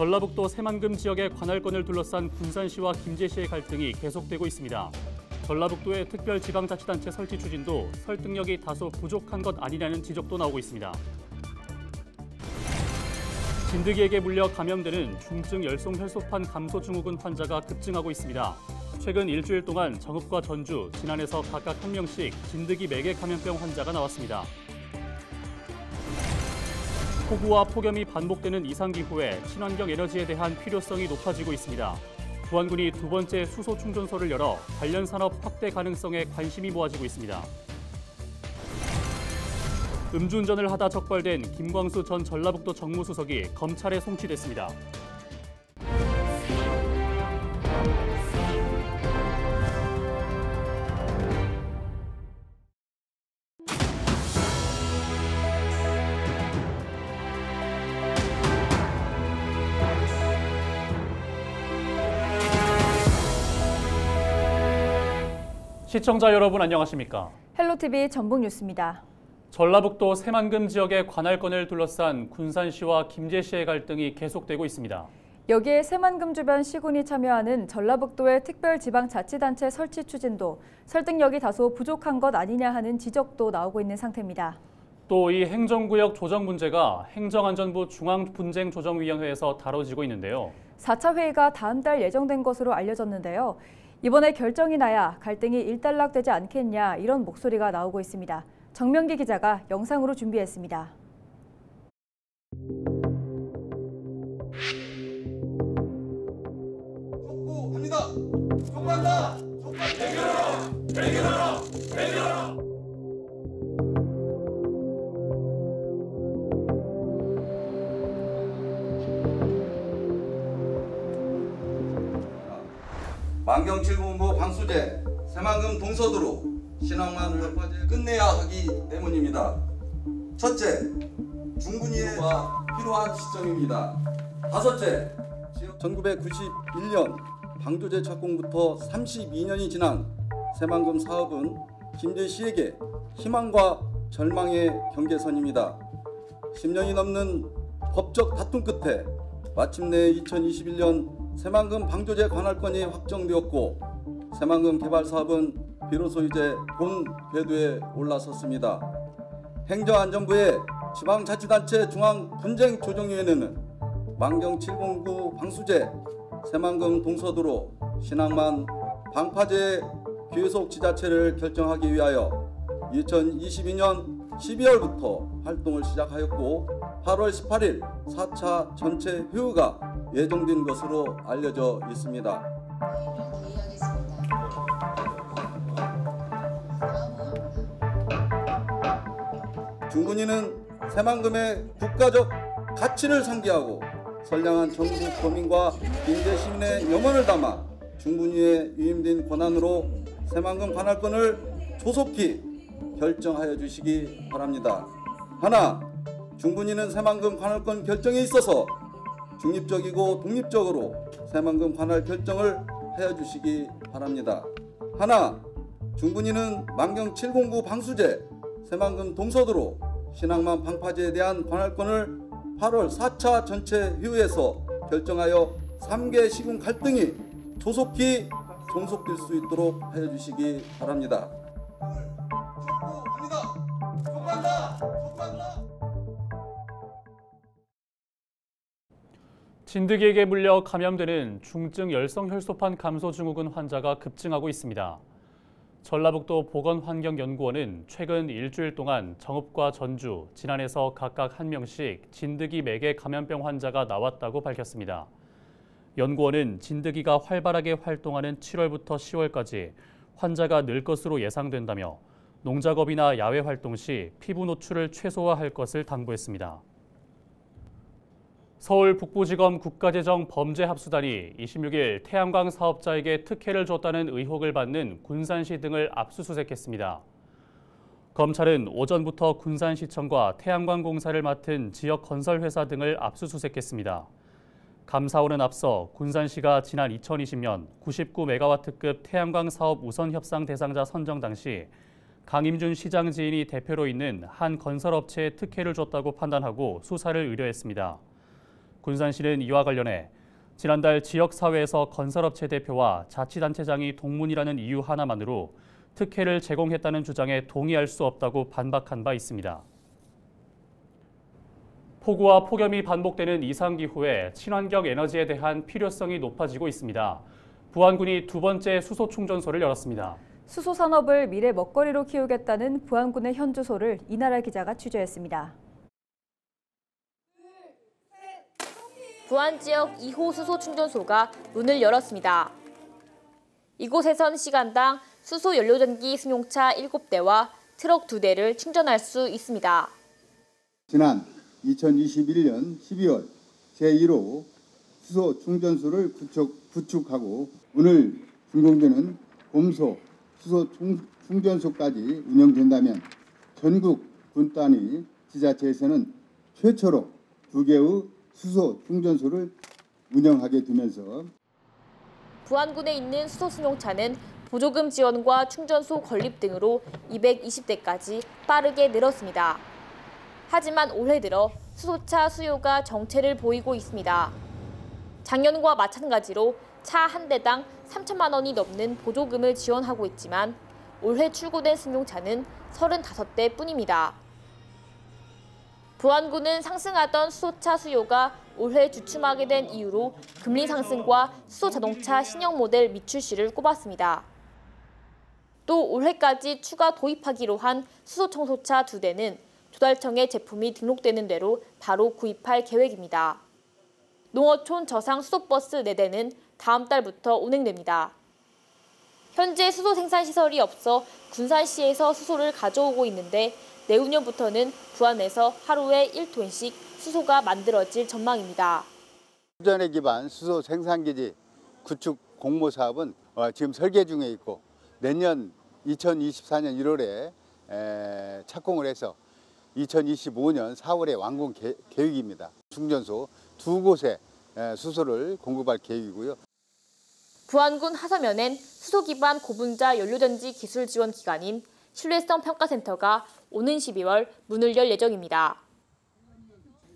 전라북도 새만금 지역의 관할권을 둘러싼 군산시와 김제시의 갈등이 계속되고 있습니다. 전라북도의 특별지방자치단체 설치 추진도 설득력이 다소 부족한 것 아니냐는 지적도 나오고 있습니다. 진드기에게 물려 감염되는 중증 열송혈소판 감소 증후군 환자가 급증하고 있습니다. 최근 일주일 동안 정읍과 전주, 진안에서 각각 1명씩 진드기 매개 감염병 환자가 나왔습니다. 폭우와 폭염이 반복되는 이상기후에 친환경 에너지에 대한 필요성이 높아지고 있습니다. 부안군이 두 번째 수소 충전소를 열어 관련 산업 확대 가능성에 관심이 모아지고 있습니다. 음주운전을 하다 적발된 김광수 전 전라북도 정무수석이 검찰에 송치됐습니다. 시청자 여러분 안녕하십니까? 헬로티비 전북뉴스입니다. 전라북도 새만금 지역의 관할권을 둘러싼 군산시와 김제시의 갈등이 계속되고 있습니다. 여기에 새만금 주변 시군이 참여하는 전라북도의 특별지방자치단체 설치 추진도 설득력이 다소 부족한 것 아니냐 하는 지적도 나오고 있는 상태입니다. 또 이 행정구역 조정 문제가 행정안전부 중앙분쟁조정위원회에서 다뤄지고 있는데요. 4차 회의가 다음 달 예정된 것으로 알려졌는데요. 이번에 결정이 나야 갈등이 일단락되지 않겠냐 이런 목소리가 나오고 있습니다. 정명기 기자가 영상으로 준비했습니다. 촉구합니다. 촉구한다. 해결하라. 해결하라. 해결하라. 만경칠군부 방수제 새만금 동서도로 신앙만 돌파제 끝내야 하기 때문입니다. 첫째, 중군이가 필요한 시점입니다. 다섯째, 1991년 방조제 착공부터 32년이 지난 새만금 사업은 김제시에게 희망과 절망의 경계선입니다. 10년이 넘는 법적 다툼 끝에 마침내 2021년 새만금 방조제 관할권이 확정되었고 새만금 개발 사업은 비로소 이제 본 궤도에 올라섰습니다. 행정안전부의 지방자치단체 중앙분쟁조정위원회는 만경709 방수제 새만금 동서도로 신항만 방파제 귀속 지자체를 결정하기 위하여 2022년 12월부터 활동을 시작하였고 8월 18일 4차 전체 회의가 예정된 것으로 알려져 있습니다. 중군위는 새만금의 국가적 가치를 상기하고 선량한 전국 도민과 김제 시민의 염원을 담아 중군위에 위임된 권한으로 새만금 관할권을 조속히 결정하여 주시기 바랍니다. 하나, 중군위는 새만금 관할권 결정에 있어서 중립적이고 독립적으로 새만금 관할 결정을 하여 주시기 바랍니다. 하나, 중군위는 만경709 방수제 새만금 동서도로 신항만 방파제에 대한 관할권을 8월 4차 전체 회의에서 결정하여 3개 시군 갈등이 조속히 종속될 수 있도록 하여 주시기 바랍니다. 진드기에게 물려 감염되는 중증 열성혈소판 감소 증후군 환자가 급증하고 있습니다. 전라북도 보건환경연구원은 최근 일주일 동안 정읍과 전주, 진안에서 각각 1명씩 진드기 매개 감염병 환자가 나왔다고 밝혔습니다. 연구원은 진드기가 활발하게 활동하는 7월부터 10월까지 환자가 늘 것으로 예상된다며 농작업이나 야외 활동 시 피부 노출을 최소화할 것을 당부했습니다. 서울 북부지검 국가재정범죄합수단이 26일 태양광 사업자에게 특혜를 줬다는 의혹을 받는 군산시 등을 압수수색했습니다. 검찰은 오전부터 군산시청과 태양광공사를 맡은 지역 건설회사 등을 압수수색했습니다. 감사원은 앞서 군산시가 지난 2020년 99메가와트급 태양광 사업 우선 협상 대상자 선정 당시 강임준 시장 지인이 대표로 있는 한 건설업체에 특혜를 줬다고 판단하고 수사를 의뢰했습니다. 군산시는 이와 관련해 지난달 지역사회에서 건설업체 대표와 자치단체장이 동문이라는 이유 하나만으로 특혜를 제공했다는 주장에 동의할 수 없다고 반박한 바 있습니다. 폭우와 폭염이 반복되는 이상기후에 친환경 에너지에 대한 필요성이 높아지고 있습니다. 부안군이 두 번째 수소 충전소를 열었습니다. 수소 산업을 미래 먹거리로 키우겠다는 부안군의 현주소를 이나라 기자가 취재했습니다. 부안 지역 2호 수소 충전소가 문을 열었습니다. 이곳에선 시간당 수소 연료전기 승용차 7대와 트럭 2대를 충전할 수 있습니다. 지난 2021년 12월 제1호 수소 충전소를 구축하고 오늘 준공되는 봄소 수소 충전소까지 운영된다면 전국 군 단위 지자체에서는 최초로 2개의 수소 충전소를 운영하게 되면서 부안군에 있는 수소 승용차는 보조금 지원과 충전소 건립 등으로 220대까지 빠르게 늘었습니다. 하지만 올해 들어 수소차 수요가 정체를 보이고 있습니다. 작년과 마찬가지로 차 한 대당 3천만 원이 넘는 보조금을 지원하고 있지만 올해 출고된 승용차는 35대 뿐입니다. 부안군은 상승하던 수소차 수요가 올해 주춤하게 된 이유로 금리 상승과 수소자동차 신형 모델 미출시를 꼽았습니다. 또 올해까지 추가 도입하기로 한 수소청소차 2대는 조달청에 제품이 등록되는 대로 바로 구입할 계획입니다. 농어촌 저상 수소버스 4대는 다음 달부터 운행됩니다. 현재 수소 생산 시설이 없어 군산시에서 수소를 가져오고 있는데 내후년부터는 부안에서 하루에 1톤씩 수소가 만들어질 전망입니다. 수전에 기반 수소 생산기지 구축 공모 사업은 지금 설계 중에 있고 내년 2024년 1월에 착공을 해서 2025년 4월에 완공 계획입니다. 충전소 2곳에 수소를 공급할 계획이고요. 부안군 하서면엔 수소 기반 고분자 연료전지 기술 지원 기관인 신뢰성 평가센터가 오는 12월 문을 열 예정입니다.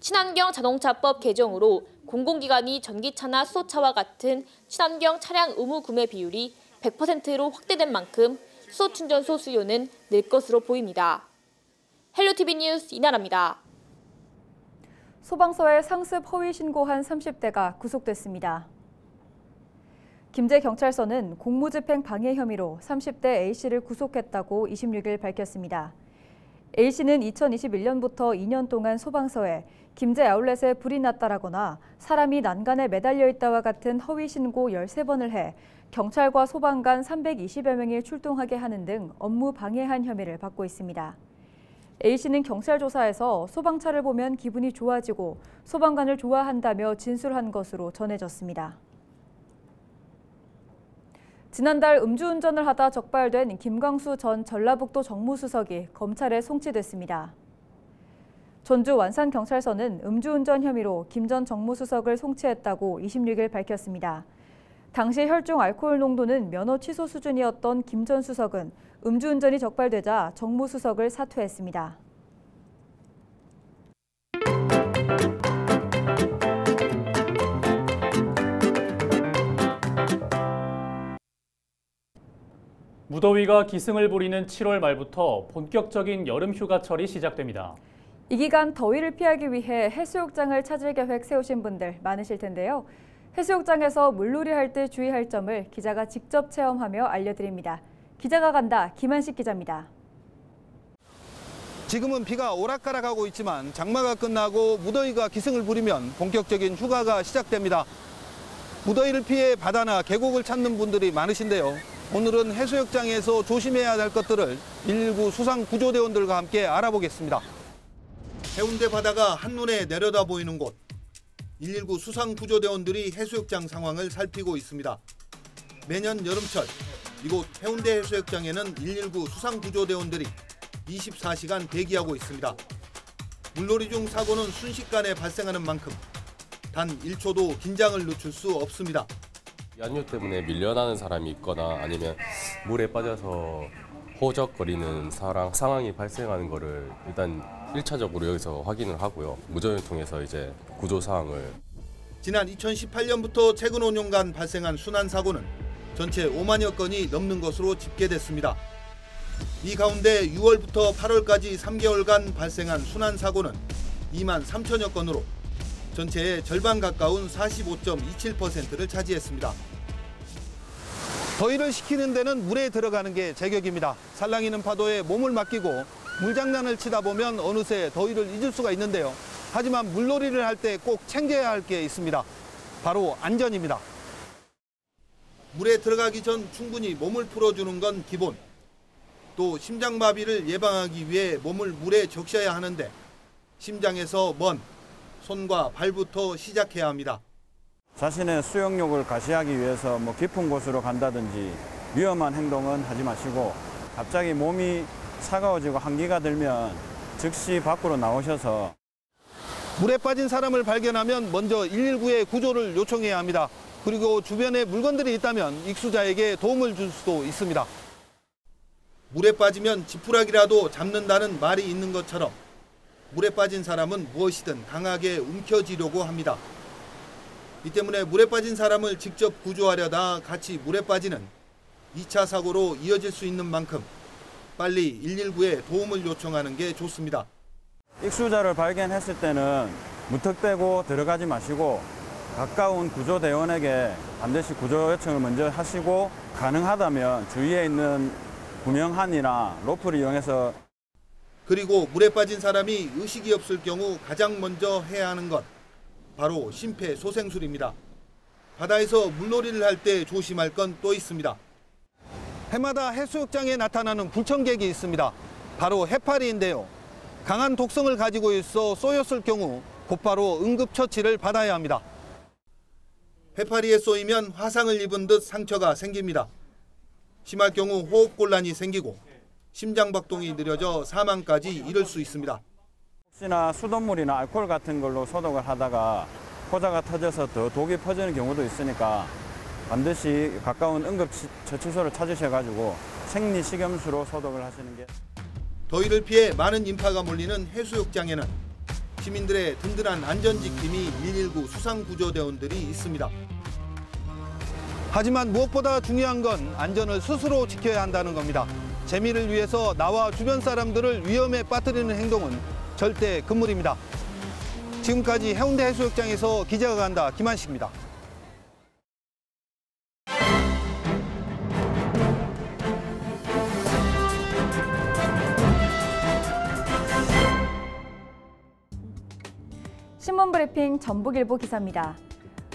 친환경 자동차법 개정으로 공공기관이 전기차나 수소차와 같은 친환경 차량 의무 구매 비율이 100%로 확대된 만큼 수소 충전소 수요는 늘 것으로 보입니다. 헬로티비 뉴스 이나라입니다. 소방서에 상습 허위 신고한 30대가 구속됐습니다. 김제경찰서는 공무집행 방해 혐의로 30대 A씨를 구속했다고 26일 밝혔습니다. A씨는 2021년부터 2년 동안 소방서에 김제 아울렛에 불이 났다라거나 사람이 난간에 매달려 있다와 같은 허위 신고 13번을 해 경찰과 소방관 320여 명이 출동하게 하는 등 업무 방해한 혐의를 받고 있습니다. A씨는 경찰 조사에서 소방차를 보면 기분이 좋아지고 소방관을 좋아한다며 진술한 것으로 전해졌습니다. 지난달 음주운전을 하다 적발된 김광수 전 전라북도 정무수석이 검찰에 송치됐습니다. 전주 완산경찰서는 음주운전 혐의로 김 전 정무수석을 송치했다고 26일 밝혔습니다. 당시 혈중 알코올 농도는 면허 취소 수준이었던 김 전 수석은 음주운전이 적발되자 정무수석을 사퇴했습니다. 무더위가 기승을 부리는 7월 말부터 본격적인 여름 휴가철이 시작됩니다. 이 기간 더위를 피하기 위해 해수욕장을 찾을 계획 세우신 분들 많으실 텐데요. 해수욕장에서 물놀이 할 때 주의할 점을 기자가 직접 체험하며 알려드립니다. 기자가 간다, 김한식 기자입니다. 지금은 비가 오락가락하고 있지만 장마가 끝나고 무더위가 기승을 부리면 본격적인 휴가가 시작됩니다. 무더위를 피해 바다나 계곡을 찾는 분들이 많으신데요. 오늘은 해수욕장에서 조심해야 할 것들을 119 수상구조대원들과 함께 알아보겠습니다. 해운대 바다가 한눈에 내려다 보이는 곳. 119 수상구조대원들이 해수욕장 상황을 살피고 있습니다. 매년 여름철 이곳 해운대 해수욕장에는 119 수상구조대원들이 24시간 대기하고 있습니다. 물놀이 중 사고는 순식간에 발생하는 만큼 단 1초도 긴장을 늦출 수 없습니다. 연료 때문에 밀려나는 사람이 있거나 아니면 물에 빠져서 호적거리는 상황이 발생하는 거를 일단 1차적으로 여기서 확인을 하고요. 무전을 통해서 이제 구조 사항을 지난 2018년부터 최근 5년간 발생한 순환사고는 전체 5만여 건이 넘는 것으로 집계됐습니다. 이 가운데 6월부터 8월까지 3개월간 발생한 순환사고는 2만 3천여 건으로 전체의 절반 가까운 45.27%를 차지했습니다. 더위를 식히는 데는 물에 들어가는 게 제격입니다. 살랑이는 파도에 몸을 맡기고 물장난을 치다 보면 어느새 더위를 잊을 수가 있는데요. 하지만 물놀이를 할 때 꼭 챙겨야 할 게 있습니다. 바로 안전입니다. 물에 들어가기 전 충분히 몸을 풀어주는 건 기본. 또 심장마비를 예방하기 위해 몸을 물에 적셔야 하는데 심장에서 먼 손과 발부터 시작해야 합니다. 자신의 수영력을 가시하기 위해서 깊은 곳으로 간다든지 위험한 행동은 하지 마시고 갑자기 몸이 차가워지고 한기가 들면 즉시 밖으로 나오셔서 물에 빠진 사람을 발견하면 먼저 119에 구조를 요청해야 합니다. 그리고 주변에 물건들이 있다면 익수자에게 도움을 줄 수도 있습니다. 물에 빠지면 지푸라기라도 잡는다는 말이 있는 것처럼 물에 빠진 사람은 무엇이든 강하게 움켜쥐려고 합니다. 이 때문에 물에 빠진 사람을 직접 구조하려다 같이 물에 빠지는 2차 사고로 이어질 수 있는 만큼 빨리 119에 도움을 요청하는 게 좋습니다. 익수자를 발견했을 때는 무턱대고 들어가지 마시고 가까운 구조대원에게 반드시 구조 요청을 먼저 하시고 가능하다면 주위에 있는 구명한이나 로프를 이용해서 그리고 물에 빠진 사람이 의식이 없을 경우 가장 먼저 해야 하는 것 바로 심폐소생술입니다. 바다에서 물놀이를 할 때 조심할 건 또 있습니다. 해마다 해수욕장에 나타나는 불청객이 있습니다. 바로 해파리인데요. 강한 독성을 가지고 있어 쏘였을 경우 곧바로 응급처치를 받아야 합니다. 해파리에 쏘이면 화상을 입은 듯 상처가 생깁니다. 심할 경우 호흡곤란이 생기고 심장박동이 느려져 사망까지 이를 수 있습니다. 혹시나 수돗물이나 알코올 같은 걸로 소독을 하다가 포자가 터져서 더 독이 퍼지는 경우도 있으니까 반드시 가까운 응급처치소를 찾으셔가지고 생리식염수로 소독을 하시는 게. 더위를 피해 많은 인파가 몰리는 해수욕장에는 시민들의 든든한 안전지킴이 119 수상구조대원들이 있습니다. 하지만 무엇보다 중요한 건 안전을 스스로 지켜야 한다는 겁니다. 재미를 위해서 나와 주변 사람들을 위험에 빠뜨리는 행동은 절대 금물입니다. 지금까지 해운대 해수욕장에서 기자가 간다 김한식입니다. 신문브리핑 전북일보 기사입니다.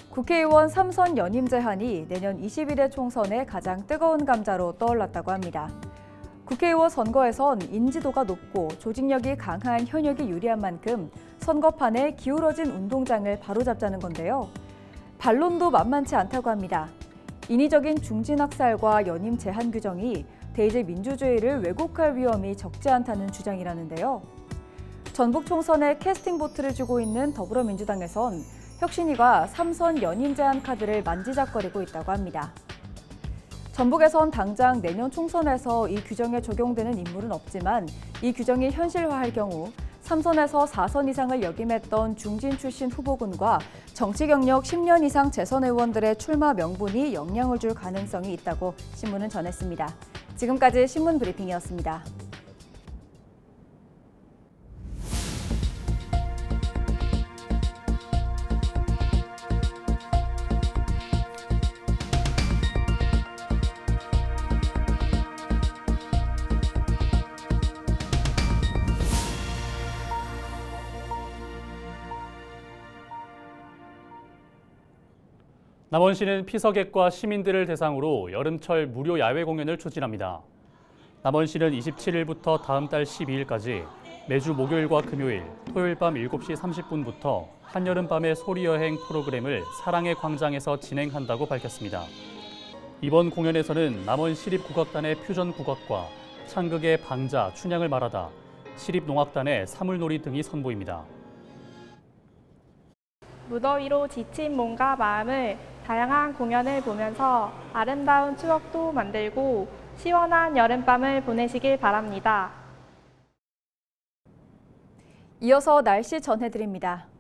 국회의원 3선 연임 제한이 내년 21대 총선의 가장 뜨거운 감자로 떠올랐다고 합니다. 국회의원 선거에선 인지도가 높고 조직력이 강한 현역이 유리한 만큼 선거판에 기울어진 운동장을 바로잡자는 건데요. 반론도 만만치 않다고 합니다. 인위적인 중진학살과 연임 제한 규정이 대의제 민주주의를 왜곡할 위험이 적지 않다는 주장이라는데요. 전북 총선에 캐스팅 보트를 쥐고 있는 더불어민주당에선 혁신위가 3선 연임 제한 카드를 만지작거리고 있다고 합니다. 전북에선 당장 내년 총선에서 이 규정에 적용되는 인물은 없지만 이 규정이 현실화할 경우 3선에서 4선 이상을 역임했던 중진 출신 후보군과 정치 경력 10년 이상 재선 의원들의 출마 명분이 영향을 줄 가능성이 있다고 신문은 전했습니다. 지금까지 신문 브리핑이었습니다. 남원시는 피서객과 시민들을 대상으로 여름철 무료 야외 공연을 추진합니다. 남원시는 27일부터 다음 달 12일까지 매주 목요일과 금요일, 토요일 밤 7시 30분부터 한여름밤의 소리여행 프로그램을 사랑의 광장에서 진행한다고 밝혔습니다. 이번 공연에서는 남원시립국악단의 퓨전국악과 창극의 방자, 춘향을 말하다, 시립농악단의 사물놀이 등이 선보입니다. 무더위로 지친 몸과 마음을 다양한 공연을 보면서 아름다운 추억도 만들고 시원한 여름밤을 보내시길 바랍니다. 이어서 날씨 전해드립니다.